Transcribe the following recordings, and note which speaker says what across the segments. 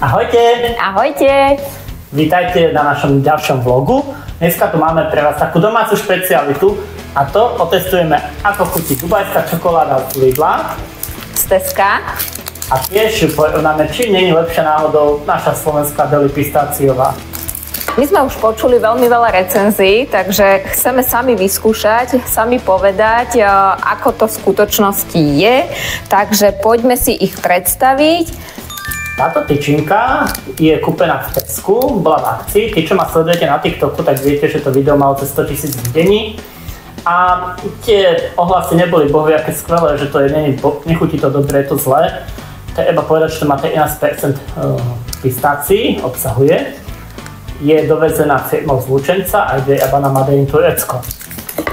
Speaker 1: Ahojte!
Speaker 2: Ahojte!
Speaker 1: Vítajte na našom ďalšom vlogu. Dneska tu máme pre vás takú domácu špecialitu a to otestujeme, ako chutí dubajská čokoláda z Lidla.
Speaker 2: Z Teska.
Speaker 1: A tiež ju porovnáme, či nie je lepšia náhodou naša slovenská deli pistáciová.
Speaker 2: My sme už počuli veľmi veľa recenzií, takže chceme sami vyskúšať, sami povedať, ako to v skutočnosti je. Takže poďme si ich predstaviť.
Speaker 1: Táto tyčinka je kúpená v Tesku, bola v akcii. Tí, čo ma sledujete na TikToku, tak viete, že to video malo cez 100 000 videní. A tie ohlasy neboli bohviaké skvelé, že to je, nechutí to dobre, je to zlé. Treba povedať, že to má 13% pistácií, obsahuje. Je dovezená firmou z Lučenca a je vyrábaná Made in Turecko.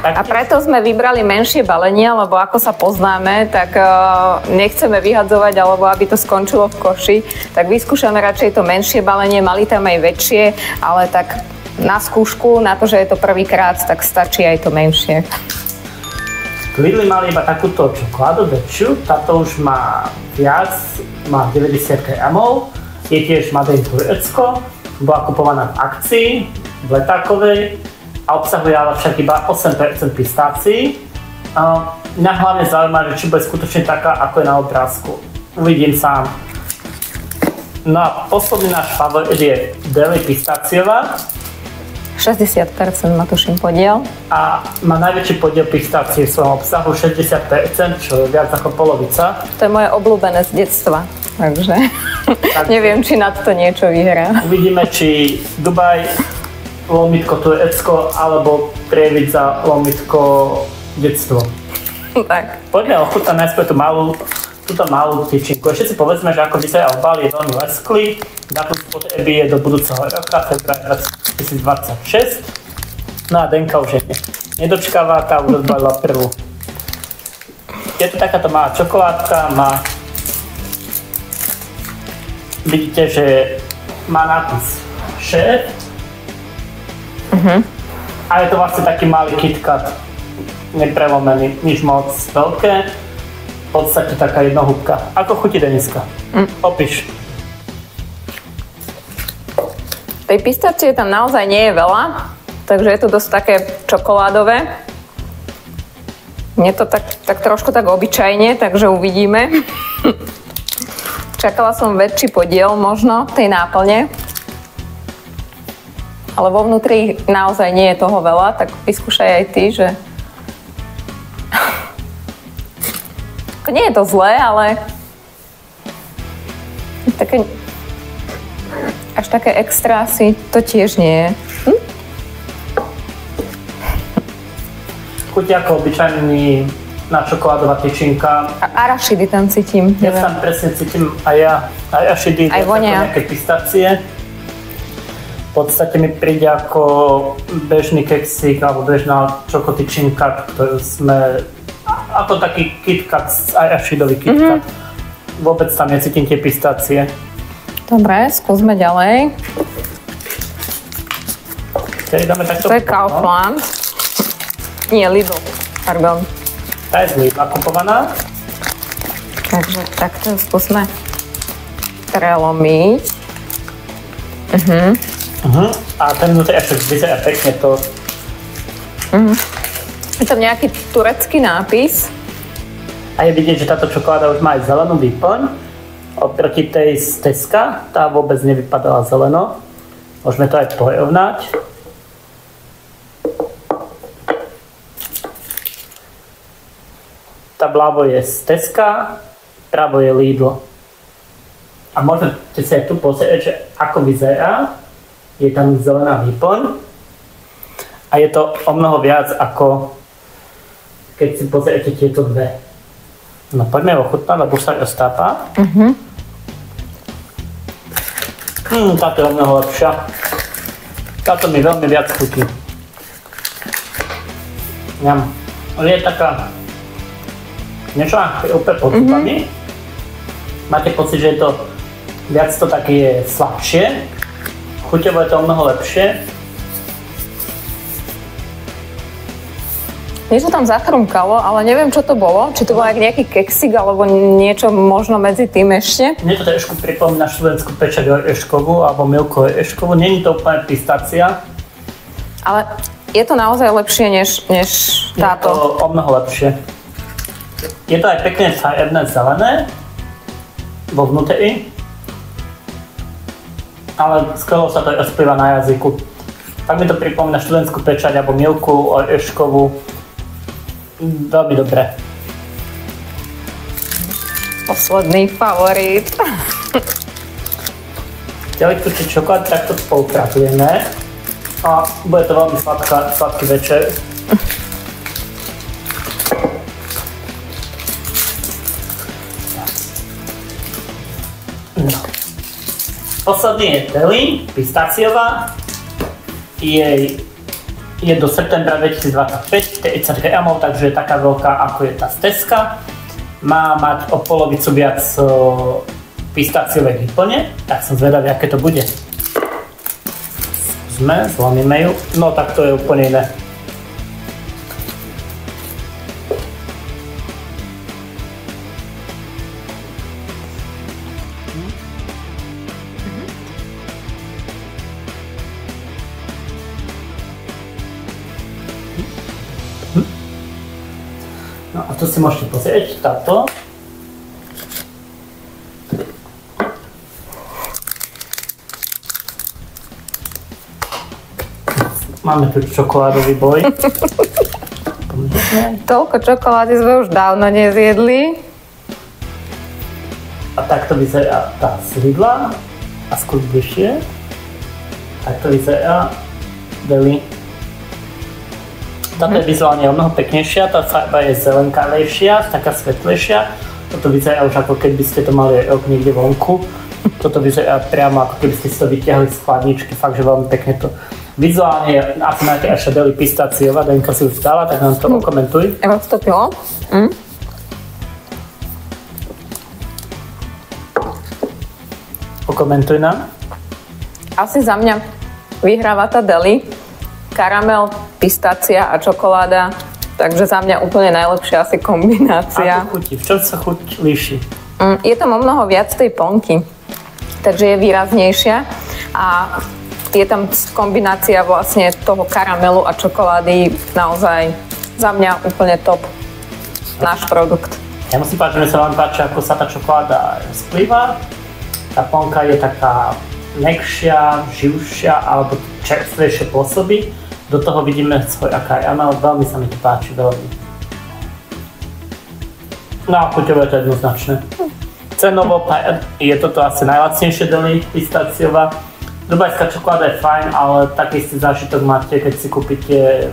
Speaker 2: A preto sme vybrali menšie balenie, lebo ako sa poznáme, tak nechceme vyhadzovať, alebo aby to skončilo v koši, tak vyskúšame radšej to menšie balenie, mali tam aj väčšie, ale tak na skúšku, na to, že je to prvýkrát, tak stačí aj to menšie.
Speaker 1: Lidli mali iba takúto čokoládu väčšiu, táto už má viac, má 90 gramov, je tiež Made in Turecko, bola kupovaná v akcii, v letákovej a obsahuje ale však iba 8% pistácií. Mňa hlavne zaujíma, že či bude skutočne taká, ako je na obrázku. Uvidím sám. No a posledný náš favorit je deli pistáciová.
Speaker 2: 60% má tuším podiel.
Speaker 1: A má najväčší podiel pistácií v svojom obsahu, 60%, čo je viac ako polovica.
Speaker 2: To je moje obľúbené z detstva, takže neviem, či nad to niečo vyhrá.
Speaker 1: Uvidíme, či Dubaj, lomitko Turecko, alebo Prievidza, lomitko detstvo.
Speaker 2: Tak.
Speaker 1: Poďme ochutnať najskôr túto malú tyčinku. Ešte si povedzme, že ako vyzerá obal, je veľmi lesklý. Dátum spotreby je do budúceho roka, február 2026. No a Denka už je nedočkáva, tá už odbalila prvú. Je to takáto malá čokoládka, vidíte, že má nápis šéf. A je to vlastne taký malý KitKat, neprelomený, nič moc veľké. V podstate taká jednohúbka. Ako chutí, Deniska? Opíš.
Speaker 2: Tej pistácie tam naozaj nie je veľa, takže je to dosť také čokoládové. Je to tak trošku tak obyčajne, takže uvidíme. Čakala som väčší podiel možno tej náplne, ale vo vnútri naozaj nie je toho veľa, tak vyskúšaj aj ty, že nie je to zlé, ale také, až také extra asi to tiež nie je.
Speaker 1: Chutí ako obyčajný čokoládová tyčinka.
Speaker 2: A arašidy tam cítim.
Speaker 1: Ja tam presne cítim aj ja. Arašidy,
Speaker 2: aj vonia.
Speaker 1: Nejaké pistácie. V podstate mi príde ako bežný keksík alebo bežná čokotyčinka, ktorú sme ako taký KitKat, arašidový KitKat. Vôbec tam necítim tie pistácie.
Speaker 2: Dobre, skúsme ďalej.
Speaker 1: Dáme takto.
Speaker 2: To je Kaufland. Nie, Lidl, pardon.
Speaker 1: Tá je z Lidla kupovaná.
Speaker 2: Takže takto skúsme prelomiť.
Speaker 1: A ten vnútri ešte vyzerá pekne to.
Speaker 2: Je tam nejaký turecký nápis.
Speaker 1: A je vidieť, že táto čokoláda už má aj zelenú výplň. Oproti tej z Teska, tá vôbec nevypadala zeleno. Môžeme to aj porovnať. Tá vľavo je z Teska, pravo je Lidl. A môžete si aj tu pozrieť, že ako vyzerá. Je tam zelená výplň. A je to o mnoho viac ako keď si pozriete tieto dve. No poďme ochutnať, lebo už sa roztápa. Táto je o mnoho lepšia. Táto mi veľmi viac chutí. Je taká niečo úplne pod zubami. Máte pocit, že je to viac to také je slabšie. Chuťovo je to o mnoho lepšie.
Speaker 2: Niečo tam zachrumkalo, ale neviem, čo to bolo. Či to bol nejaký keksik, alebo niečo možno medzi tým ešte.
Speaker 1: Mne to trošku pripomína študentskú pečať oreškovú alebo milku oreškovú. Není to úplne pistácia.
Speaker 2: Ale je to naozaj lepšie než táto?
Speaker 1: Je to o mnoho lepšie. Je to aj pekne farebné zelené vo vnútri. Ale skoro sa to rozplýva na jazyku. Tak mi to pripomína študentskú pečať alebo milku oreškovú. Veľmi dobré.
Speaker 2: Posledný favorit.
Speaker 1: Ďalej tu čokolád, takto spolupratujeme. A bude to veľmi sladký večer. No. Posledný je deli, pistáciová. Je do septembra 2025, 30 gramov, takže je taká veľká ako je tá steska. Má mať o polovicu viac pistáciovej výplne, tak som zvedavý, aké to bude. Zlomíme ju, no tak to je úplne iné. No a tu si môžete pozrieť táto. Máme tu čokoládový boj.
Speaker 2: Toľko čokolády sme už dávno nezjedli.
Speaker 1: A takto vyzerá tá svidla. A skôr bližšie. Takto vyzerá deli. Táto je vizuálne o mnoho peknejšia, tá farba je zelenkavejšia, taká svetlejšia. Toto vyzerá už ako keby ste to mali rok niekde vonku. Toto vyzerá priamo ako keby ste si to vyťahli z chladničky, fakt, že veľmi pekne to. Vizuálne je asi najkrajšia deli pistáciová, Daňka si už dala, tak nám to okomentuj.
Speaker 2: Roztopilo.
Speaker 1: Okomentuj nám.
Speaker 2: Asi za mňa vyhráva tá deli. Karamel, pistácia a čokoláda. Takže za mňa úplne najlepšia asi kombinácia.
Speaker 1: Ako chutí? V čom sa chuť líši?
Speaker 2: Je tam o mnoho viac tej plnky. Takže je výraznejšia. A je tam kombinácia vlastne toho karamelu a čokolády naozaj za mňa úplne top náš produkt.
Speaker 1: Ja musím povedať, že sa vám páči, ako sa tá čokoláda rozplýva. Tá plnka je taká mäkšia, živšia alebo čerstvejšie pôsobí. Do toho vidíme svoj karamel, veľmi sa mi to páči, veľmi. No a chuťové je to jednoznačné. Cenovo je toto asi najlacnejšie deli pistáciová. Dubajská čokoláda je fajn, ale taký istý zážitok máte, keď si kúpite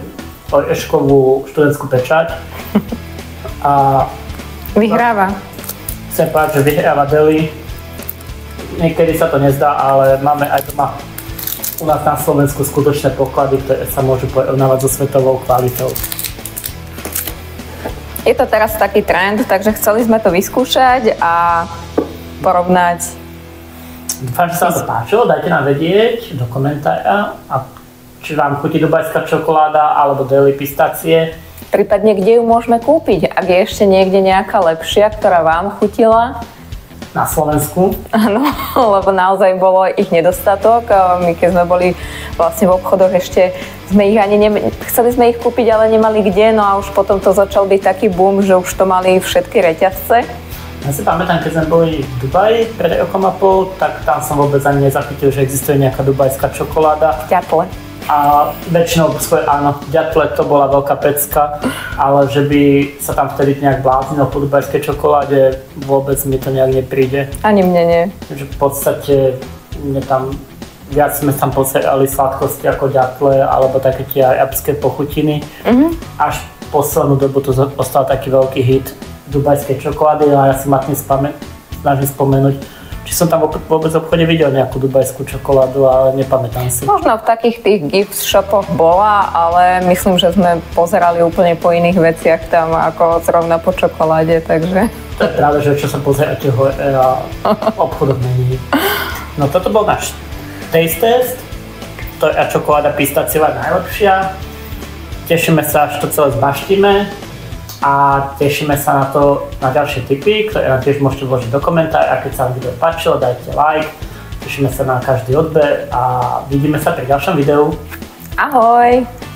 Speaker 1: oreškovú študentskú pečať. A
Speaker 2: vyhráva.
Speaker 1: Chcem povedať, že vyhráva deli. Niekedy sa to nezdá, ale máme aj doma u nás na Slovensku skutočné poklady, ktoré sa môžu porovnávať so svetovou kvalitou.
Speaker 2: Je to teraz taký trend, takže chceli sme to vyskúšať a porovnať.
Speaker 1: Dúfam, že sa vám to páčilo, dajte nám vedieť do komentára, a či vám chutí dubajská čokoláda alebo deli pistácie.
Speaker 2: Prípadne, kde ju môžeme kúpiť, ak je ešte niekde nejaká lepšia, ktorá vám chutila.
Speaker 1: Na Slovensku.
Speaker 2: Áno, lebo naozaj bolo ich nedostatok. My keď sme boli vlastne v obchodoch, ešte sme ich ani chceli sme ich kúpiť, ale nemali kde, no a už potom to začal byť taký boom, že už to mali všetky reťazce.
Speaker 1: Ja si pamätám, keď sme boli v Dubaji pred rokom a pol, tak tam som vôbec ani nezachytil, že existuje nejaká dubajská čokoláda.
Speaker 2: Ďatle.
Speaker 1: A väčšinou, áno, ďatle to bola veľká pecka, ale že by sa tam vtedy nejak bláznilo po dubajskej čokoláde, vôbec mi to nejak nepríde.
Speaker 2: Ani mne nie.
Speaker 1: Že v podstate viac sme tam pozerali sladkosti ako ďatle, alebo také tie arabské pochutiny. Až poslednú dobu to ostal taký veľký hit dubajskej čokolády a ja si matne snažím spomenúť, či som tam vôbec v obchode videl nejakú dubajskú čokoládu, ale nepamätám si.
Speaker 2: Možno v takých tých gift shopoch bola, ale myslím, že sme pozerali úplne po iných veciach tam, ako zrovna po čokoláde, takže...
Speaker 1: To je práve, že čo sa pozeráte hore a obchodok není. No toto bol náš taste test. To je čokoláda pistáciová najlepšia. tešíme sa, až to celé zbaštíme a tešíme sa na ďalšie tipy, ktoré nám tiež môžete vložiť do komentára a keď sa vám video páčilo, dajte like, tešíme sa na každý odber a vidíme sa pri ďalšom videu.
Speaker 2: Ahoj!